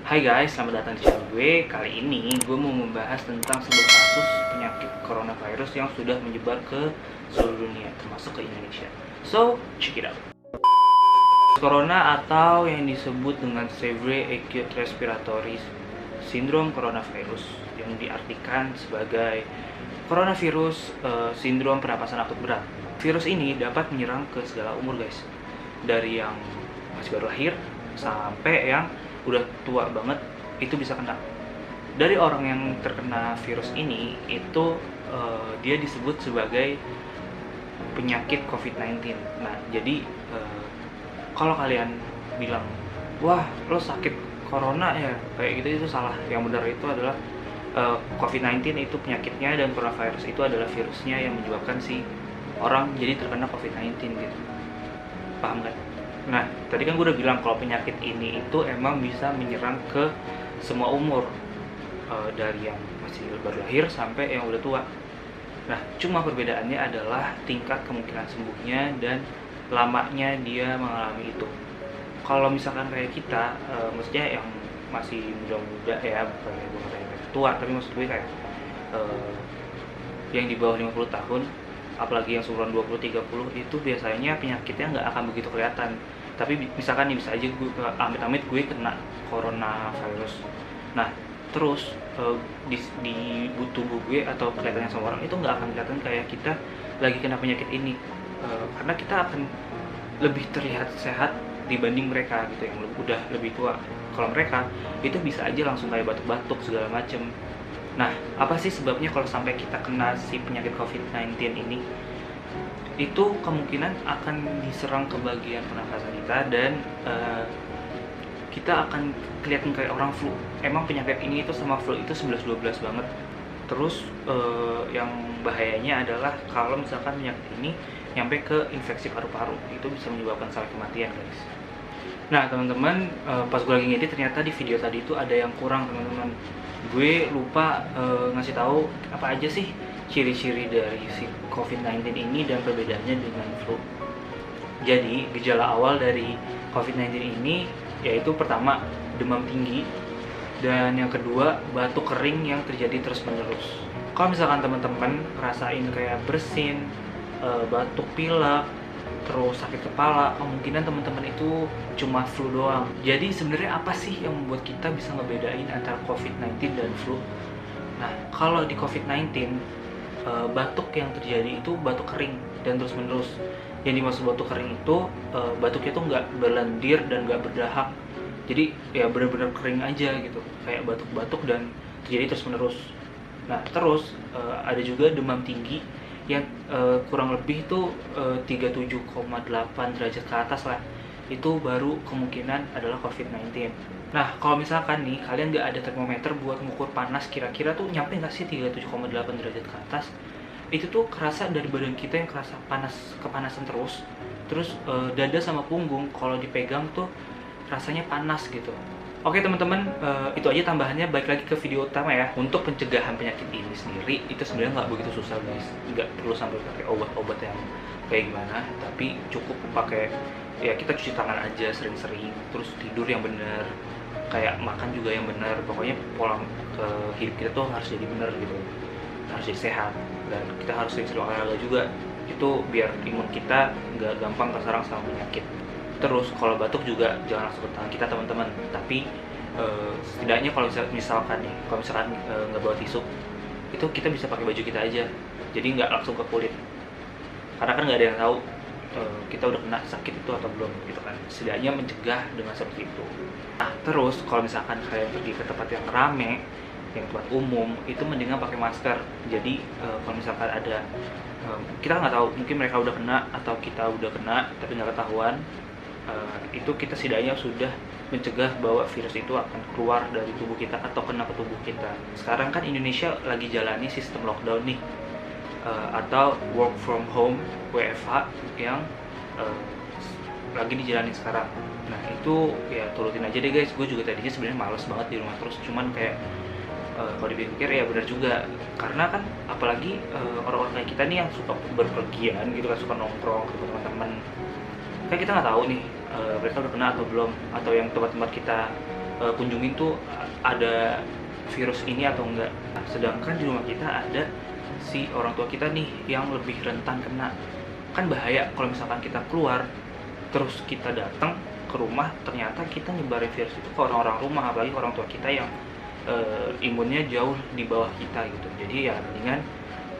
Hai guys, selamat datang di channel gue. Kali ini gue mau membahas tentang sebuah kasus penyakit coronavirus yang sudah menyebar ke seluruh dunia, termasuk ke Indonesia. So, check it out. Corona atau yang disebut dengan Severe Acute Respiratory Syndrome Coronavirus, yang diartikan sebagai coronavirus sindrom pernapasan akut berat. Virus ini dapat menyerang ke segala umur guys, dari yang masih baru lahir sampai yang udah tua banget itu bisa kena. Dari orang yang terkena virus ini itu dia disebut sebagai penyakit COVID-19. Nah, jadi kalau kalian bilang, wah lo sakit corona ya, kayak gitu, itu salah. Yang benar itu adalah COVID-19 itu penyakitnya, dan coronavirus itu adalah virusnya yang menyebabkan si orang jadi terkena COVID-19 gitu. Paham kan? Nah, tadi kan gue udah bilang kalau penyakit ini itu emang bisa menyerang ke semua umur, dari yang masih baru lahir sampai yang udah tua. Nah, cuma perbedaannya adalah tingkat kemungkinan sembuhnya dan lamanya dia mengalami itu. Kalau misalkan kayak kita, maksudnya yang masih muda-muda ya, bukan yang tua, tapi maksud gue kayak yang di bawah 50 tahun, apalagi yang seumuran 20-30, itu biasanya penyakitnya nggak akan begitu kelihatan. Tapi misalkan nih, bisa aja gue amit-amit gue kena coronavirus. Nah, terus di tubuh gue atau kelihatannya sama orang itu nggak akan kelihatan kayak kita lagi kena penyakit ini, karena kita akan lebih terlihat sehat dibanding mereka gitu yang udah lebih tua. Kalau mereka itu bisa aja langsung kayak batuk-batuk segala macem. Nah, apa sih sebabnya kalau sampai kita kena si penyakit COVID-19 ini? Itu kemungkinan akan diserang ke bagian pernafasan kita, dan kita akan kelihatan kayak orang flu. Emang penyakit ini itu sama flu itu 11-12 banget. Terus yang bahayanya adalah kalau misalkan penyakit ini nyampe ke infeksi paru-paru, itu bisa menyebabkan sampai kematian guys. Nah teman-teman, pas gue lagi ngedit ternyata di video tadi itu ada yang kurang teman-teman. Gue lupa ngasih tahu apa aja sih ciri-ciri dari si COVID-19 ini dan perbedaannya dengan flu. Jadi gejala awal dari COVID-19 ini yaitu pertama demam tinggi, dan yang kedua batuk kering yang terjadi terus-menerus. Kalau misalkan teman-teman ngerasain kayak bersin, batuk pilek, terus sakit kepala, kemungkinan teman-teman itu cuma flu doang. Jadi sebenarnya apa sih yang membuat kita bisa ngebedain antara COVID-19 dan flu? Nah, kalau di COVID-19, batuk yang terjadi itu batuk kering dan terus-menerus. Yang dimaksud batuk kering itu batuknya tuh nggak berlendir dan nggak berdahak. Jadi ya benar-benar kering aja gitu, kayak batuk-batuk dan terjadi terus-menerus. Nah, terus ada juga demam tinggi yang kurang lebih tuh 37,8 derajat ke atas lah. Itu baru kemungkinan adalah COVID-19. Nah, kalau misalkan nih kalian nggak ada termometer buat mengukur panas, kira-kira tuh nyampe nggak sih 37,8 derajat ke atas? Itu tuh kerasa dari badan kita yang kerasa kepanasan terus. Terus dada sama punggung kalau dipegang tuh rasanya panas gitu. Oke teman-teman, itu aja tambahannya. Balik lagi ke video utama ya. Untuk pencegahan penyakit ini sendiri itu sebenarnya nggak begitu susah guys. Nggak perlu sampai pakai obat-obat yang kayak gimana, tapi cukup pakai, ya kita cuci tangan aja sering-sering, terus tidur yang benar, kayak makan juga yang benar. Pokoknya pola hidup kita tuh harus jadi benar gitu, harus jadi sehat, dan kita harus sering-sering olahraga juga. Itu biar imun kita nggak gampang terserang sama penyakit. Terus kalau batuk juga jangan langsung ke tangan kita teman-teman, tapi setidaknya kalau misalkan nih, kalau misalkan nggak bawa tisu, itu kita bisa pakai baju kita aja, jadi nggak langsung ke kulit, karena kan nggak ada yang tahu kita udah kena sakit itu atau belum gitu kan. Setidaknya mencegah dengan seperti itu. Nah, terus kalau misalkan kalian pergi ke tempat yang rame, yang tempat umum, itu mendingan pakai masker. Jadi kalau misalkan ada kita nggak tahu, mungkin mereka udah kena atau kita udah kena tapi nggak ketahuan, itu kita setidaknya sudah mencegah bahwa virus itu akan keluar dari tubuh kita atau kena ke tubuh kita. Sekarang kan Indonesia lagi jalani sistem lockdown nih, atau work from home WFH yang lagi dijalani sekarang. Nah itu ya turutin aja deh guys. Gue juga tadinya sebenarnya males banget di rumah terus, cuman kayak kalau dipikir ya benar juga, karena kan apalagi orang-orang kayak kita nih yang suka berpergian gitu kan, suka nongkrong ke teman-teman, kan kita nggak tahu nih mereka udah kena atau belum, atau yang tempat-tempat kita kunjungin tuh ada virus ini atau enggak. Nah, sedangkan di rumah kita ada si orang tua kita nih yang lebih rentan kena. Kan bahaya kalau misalkan kita keluar terus kita datang ke rumah ternyata kita nyebarin virus itu ke orang-orang rumah, apalagi orang tua kita yang imunnya jauh di bawah kita gitu. Jadi ya mendingan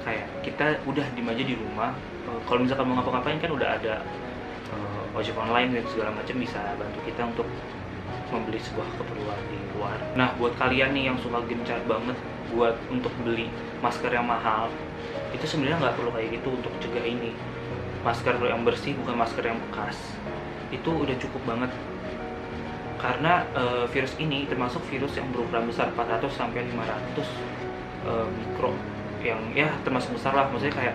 kayak kita udah diem aja di rumah. Kalau misalkan mau ngapa-ngapain kan udah ada ojek online dan segala macam bisa bantu kita untuk membeli sebuah keperluan di luar. Nah, buat kalian nih yang suka gencar banget buat untuk beli masker yang mahal, itu sebenarnya nggak perlu kayak gitu untuk cegah ini. Masker yang bersih, bukan masker yang bekas, itu udah cukup banget. Karena virus ini termasuk virus yang berukuran besar 400 sampai 500 mikro, yang ya termasuk besar lah. Maksudnya kayak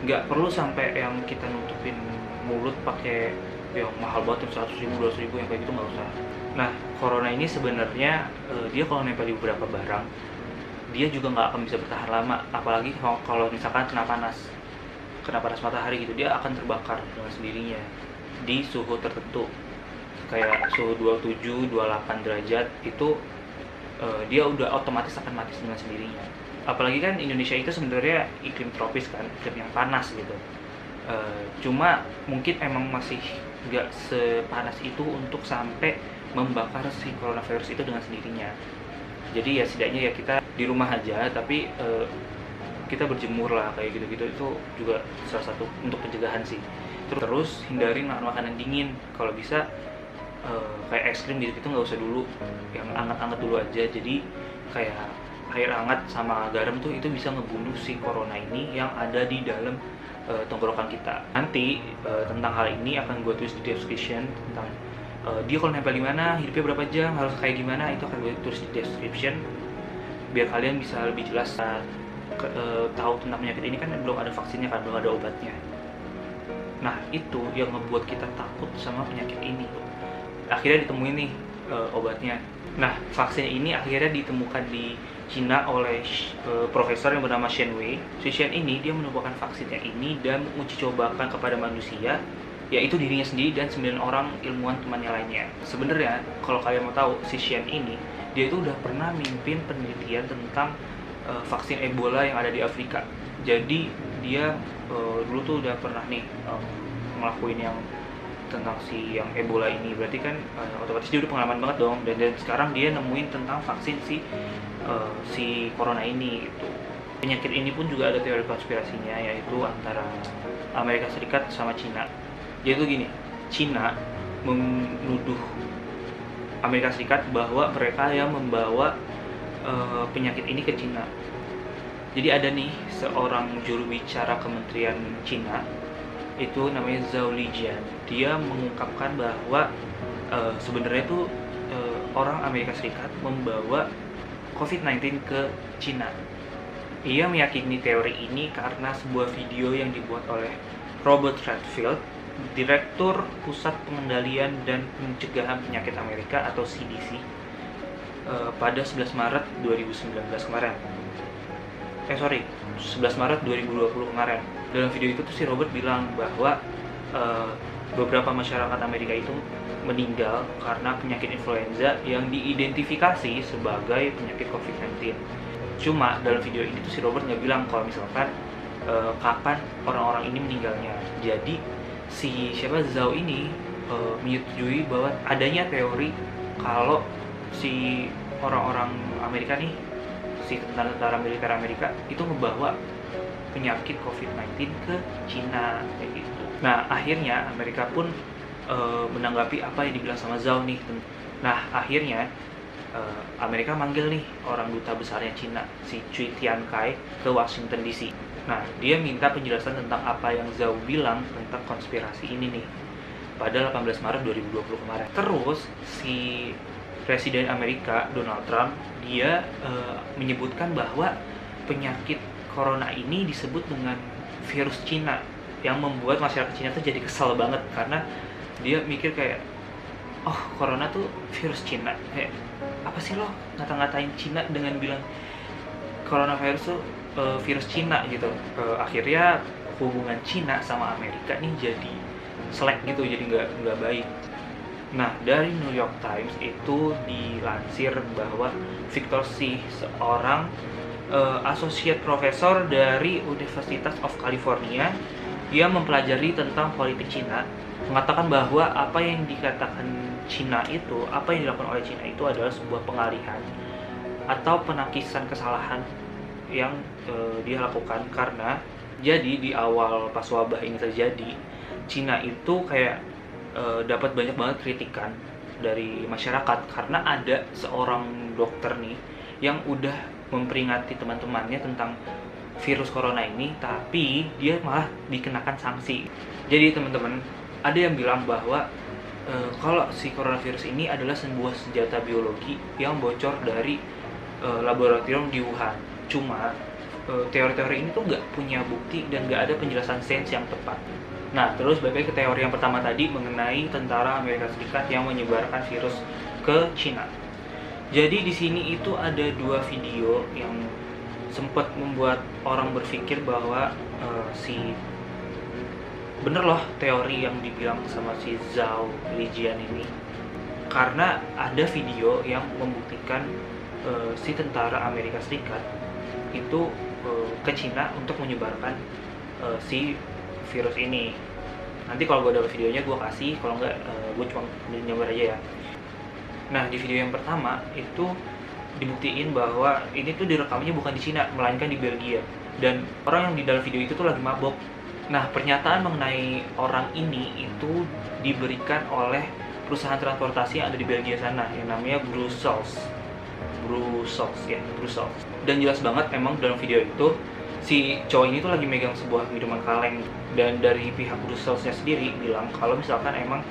nggak perlu sampai yang kita nutupin mulut pakai yang mahal banget, 100.000, 200.000, yang kayak gitu nggak usah. Nah, corona ini sebenarnya dia kalau nempel di beberapa barang, dia juga nggak akan bisa bertahan lama. Apalagi kalau misalkan kena panas matahari gitu, dia akan terbakar dengan sendirinya di suhu tertentu. Kayak suhu 27, 28 derajat itu dia udah otomatis akan mati dengan sendirinya. Apalagi kan Indonesia itu sebenarnya iklim tropis kan, iklim yang panas gitu. Cuma mungkin emang masih nggak sepanas itu untuk sampai membakar si coronavirus itu dengan sendirinya. Jadi ya setidaknya ya kita di rumah aja, tapi kita berjemur lah kayak gitu-gitu, itu juga salah satu untuk pencegahan sih. Terus hindari makan makanan dingin, kalau bisa kayak es krim gitu nggak usah dulu, yang anget-anget dulu aja. Jadi kayak air hangat sama garam tuh itu bisa ngebunuh si corona ini yang ada di dalam tenggorokan kita. Nanti tentang hal ini akan gue tulis di description tentang dia kalau nempel di mana, hidupnya berapa jam, harus kayak gimana, itu akan gue tulis di description biar kalian bisa lebih jelas tahu tentang penyakit ini. Kan belum ada vaksinnya kan, belum ada obatnya. Nah, itu yang ngebuat kita takut sama penyakit ini. Akhirnya ditemuin nih obatnya. Nah, vaksin ini akhirnya ditemukan di Cina oleh profesor yang bernama Shen Wei. Si Shen ini dia menemukan vaksinnya ini dan menguji cobakan kepada manusia, yaitu dirinya sendiri dan 9 orang ilmuwan temannya lainnya. Sebenarnya kalau kalian mau tahu, si Shen ini dia itu udah pernah mimpin penelitian tentang vaksin Ebola yang ada di Afrika. Jadi dia dulu tuh udah pernah nih ngelakuin yang tentang si yang Ebola ini. Berarti kan otomatis dia udah pengalaman banget dong. Dan sekarang dia nemuin tentang vaksin si corona ini gitu. Penyakit ini pun juga ada teori konspirasinya, yaitu antara Amerika Serikat sama Cina. Yaitu gini, Cina menuduh Amerika Serikat bahwa mereka yang membawa penyakit ini ke Cina. Jadi ada nih seorang juru bicara Kementerian Cina, itu namanya Zhao Lijian. Dia mengungkapkan bahwa sebenarnya itu orang Amerika Serikat membawa COVID-19 ke Cina. Ia meyakini teori ini karena sebuah video yang dibuat oleh Robert Redfield, Direktur Pusat Pengendalian dan Pencegahan Penyakit Amerika atau CDC, pada 11 Maret 2019 kemarin. 11 Maret 2020 kemarin. Dalam video itu tuh si Robert bilang bahwa beberapa masyarakat Amerika itu meninggal karena penyakit influenza yang diidentifikasi sebagai penyakit COVID-19. Cuma dalam video ini tuh si Robert nggak bilang kalau misalkan kapan orang-orang ini meninggalnya. Jadi si Zhao ini menyetujui bahwa adanya teori kalau si orang-orang Amerika nih, si tentara-tentara militer Amerika itu membawa penyakit COVID-19 ke Cina kayak gitu. Nah, akhirnya Amerika pun menanggapi apa yang dibilang sama Zhao nih. Nah, akhirnya Amerika manggil nih orang duta besarnya Cina, si Cui Tiankai, ke Washington DC. Nah, dia minta penjelasan tentang apa yang Zhao bilang tentang konspirasi ini nih pada 18 Maret 2020 kemarin. Terus si Presiden Amerika Donald Trump dia menyebutkan bahwa penyakit corona ini disebut dengan virus Cina, yang membuat masyarakat Cina tuh jadi kesal banget karena dia mikir kayak, oh corona tuh virus Cina, kayak apa sih lo ngata-ngatain Cina dengan bilang coronavirus tuh virus Cina gitu. Akhirnya hubungan Cina sama Amerika nih jadi selek gitu, jadi nggak baik. Nah, dari New York Times itu dilansir bahwa Victor Xi, seorang associate professor dari University of California yang mempelajari tentang politik Cina, mengatakan bahwa apa yang dikatakan Cina itu, apa yang dilakukan oleh Cina itu adalah sebuah pengalihan atau penakisan kesalahan yang dia lakukan. Karena jadi di awal pas wabah ini terjadi, Cina itu kayak dapat banyak banget kritikan dari masyarakat karena ada seorang dokter nih yang udah memperingati teman-temannya tentang virus corona ini, tapi dia malah dikenakan sanksi. Jadi teman-teman, ada yang bilang bahwa kalau si coronavirus ini adalah sebuah senjata biologi yang bocor dari laboratorium di Wuhan. Cuma teori-teori ini tuh nggak punya bukti dan nggak ada penjelasan sains yang tepat. Nah, terus balik lagi ke teori yang pertama tadi mengenai tentara Amerika Serikat yang menyebarkan virus ke Cina. Jadi di sini itu ada dua video yang sempat membuat orang berpikir bahwa bener loh teori yang dibilang sama si Zhao Lijian ini, karena ada video yang membuktikan si tentara Amerika Serikat itu ke Cina untuk menyebarkan si virus ini. Nanti kalau gue dapat videonya gue kasih, kalau enggak gue cuma nyambar aja ya. Nah, di video yang pertama itu dibuktiin bahwa ini tuh direkamnya bukan di Cina, melainkan di Belgia. Dan orang yang di dalam video itu tuh lagi mabok. Nah, pernyataan mengenai orang ini itu diberikan oleh perusahaan transportasi yang ada di Belgia sana, yang namanya Brussels. Dan jelas banget emang dalam video itu si cowok ini tuh lagi megang sebuah minuman kaleng, dan dari pihak Brusselsnya sendiri bilang kalau misalkan emang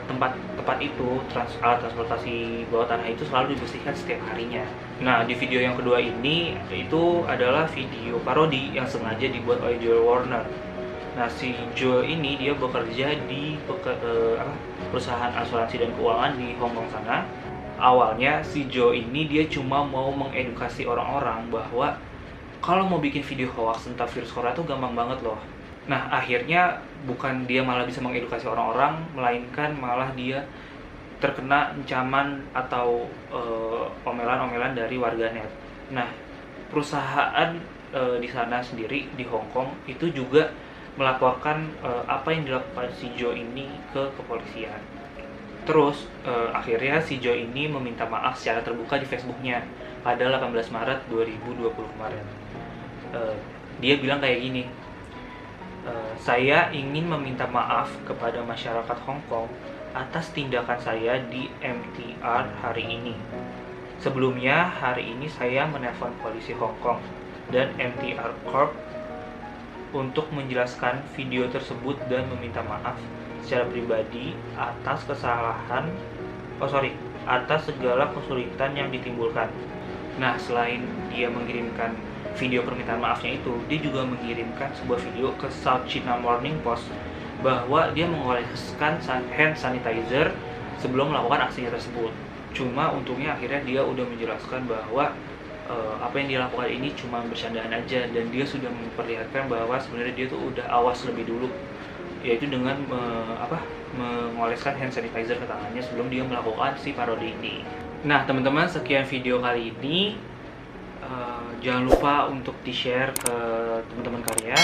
tempat itu alat transportasi bawah tanah itu selalu dibersihkan setiap harinya. Nah, di video yang kedua ini itu adalah video parodi yang sengaja dibuat oleh Joel Warner. Nah, si Joel ini dia bekerja di perusahaan asuransi dan keuangan di Hong Kong sana. Awalnya si Joe ini dia cuma mau mengedukasi orang-orang bahwa kalau mau bikin video hoax tentang virus corona itu gampang banget loh. Nah, akhirnya bukan dia malah bisa mengedukasi orang-orang, melainkan malah dia terkena ancaman atau omelan-omelan dari warganet. Nah, perusahaan di sana sendiri di Hong Kong itu juga melaporkan apa yang dilakukan si Joe ini ke kepolisian. Terus akhirnya si Joe ini meminta maaf secara terbuka di Facebooknya pada 18 Maret 2020 kemarin. Dia bilang kayak gini, saya ingin meminta maaf kepada masyarakat Hong Kong atas tindakan saya di MTR hari ini. Sebelumnya hari ini saya menelpon polisi Hong Kong dan MTR Corp untuk menjelaskan video tersebut dan meminta maaf secara pribadi atas atas segala kesulitan yang ditimbulkan. Nah, selain dia mengirimkan video permintaan maafnya itu, dia juga mengirimkan sebuah video ke South China Morning Post bahwa dia mengoleskan hand sanitizer sebelum melakukan aksinya tersebut. Cuma untungnya akhirnya dia udah menjelaskan bahwa apa yang dia lakukan ini cuma bercandaan aja, dan dia sudah memperlihatkan bahwa sebenarnya dia tuh udah awas lebih dulu, yaitu dengan mengoleskan hand sanitizer ke tangannya sebelum dia melakukan si parodi ini. Nah, teman-teman, sekian video kali ini. Jangan lupa untuk di-share ke teman-teman kalian.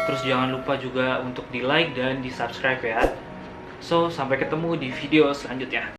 Terus jangan lupa juga untuk di-like dan di-subscribe ya. So, sampai ketemu di video selanjutnya.